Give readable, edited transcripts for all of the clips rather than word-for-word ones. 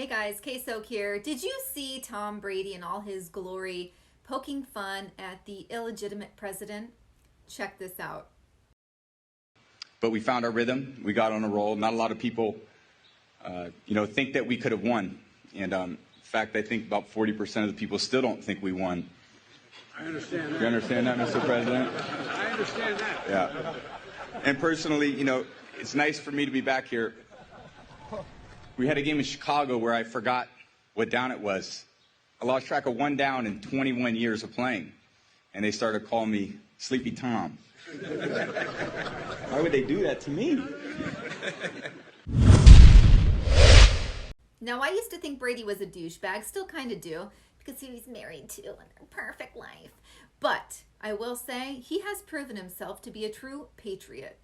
Hey guys, K-Soak here. Did you see Tom Brady in all his glory poking fun at the illegitimate president? Check this out. But we found our rhythm. We got on a roll. Not a lot of people, think that we could have won. And in fact, I think about 40% of the people still don't think we won. I understand that. You understand that, Mr. President? I understand that. Yeah. And personally, it's nice for me to be back here. We had a game in Chicago where I forgot what down it was. I lost track of one down in 21 years of playing. And they started calling me Sleepy Tom. Why would they do that to me? Now, I used to think Brady was a douchebag, still kind of do, because he was married to a perfect life. But I will say he has proven himself to be a true patriot.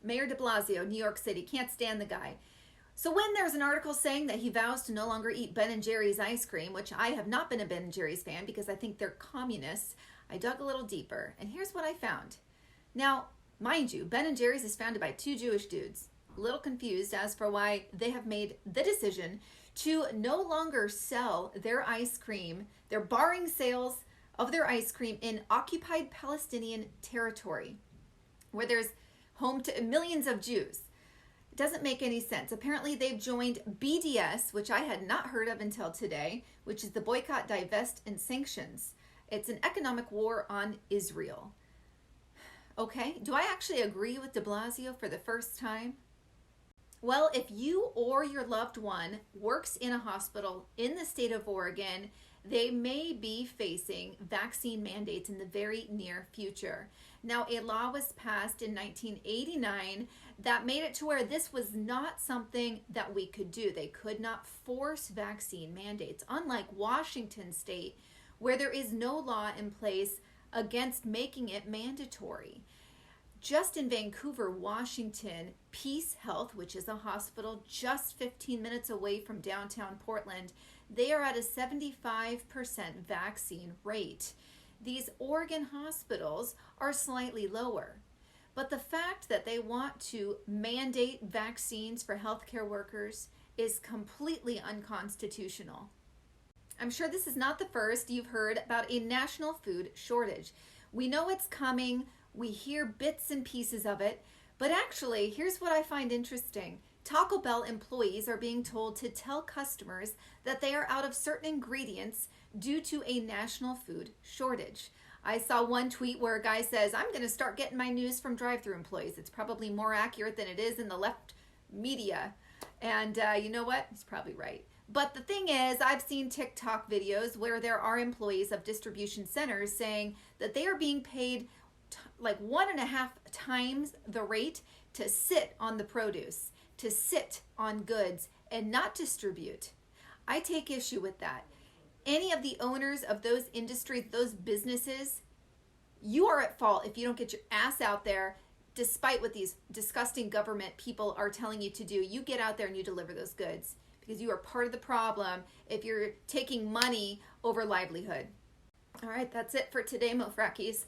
Mayor de Blasio, New York City, can't stand the guy. So when there's an article saying that he vows to no longer eat Ben & Jerry's ice cream, which I have not been a Ben & Jerry's fan because I think they're communists, I dug a little deeper, and here's what I found. Now, mind you, Ben & Jerry's is founded by two Jewish dudes. A little confused as for why they have made the decision to no longer sell their ice cream. They're barring sales of their ice cream in occupied Palestinian Territory, where there's home to millions of Jews. It doesn't make any sense. Apparently they've joined BDS, which I had not heard of until today, which is the Boycott, Divest, and Sanctions. It's an economic war on Israel. Okay, do I actually agree with de Blasio for the first time? Well, if you or your loved one works in a hospital in the state of Oregon, they may be facing vaccine mandates in the very near future. Now, a law was passed in 1989 that made it to where this was not something that we could do. They could not force vaccine mandates, unlike Washington State, where there is no law in place against making it mandatory. Just in Vancouver, Washington, Peace Health, which is a hospital just 15 minutes away from downtown Portland, they are at a 75% vaccine rate. These Oregon hospitals are slightly lower. But the fact that they want to mandate vaccines for healthcare workers is completely unconstitutional. I'm sure this is not the first you've heard about a national food shortage. We know it's coming. We hear bits and pieces of it. But actually, here's what I find interesting. Taco Bell employees are being told to tell customers that they are out of certain ingredients due to a national food shortage. I saw one tweet where a guy says, I'm going to start getting my news from drive-thru employees. It's probably more accurate than it is in the left media. And you know what? He's probably right. But the thing is, I've seen TikTok videos where there are employees of distribution centers saying that they are being paid like 1.5 times the rate to sit on the produce, to sit on goods and not distribute. I take issue with that. Any of the owners of those industries, those businesses, you are at fault if you don't get your ass out there, despite what these disgusting government people are telling you to do. You get out there and you deliver those goods because you are part of the problem if you're taking money over livelihood. All right, that's it for today, Mofrakis.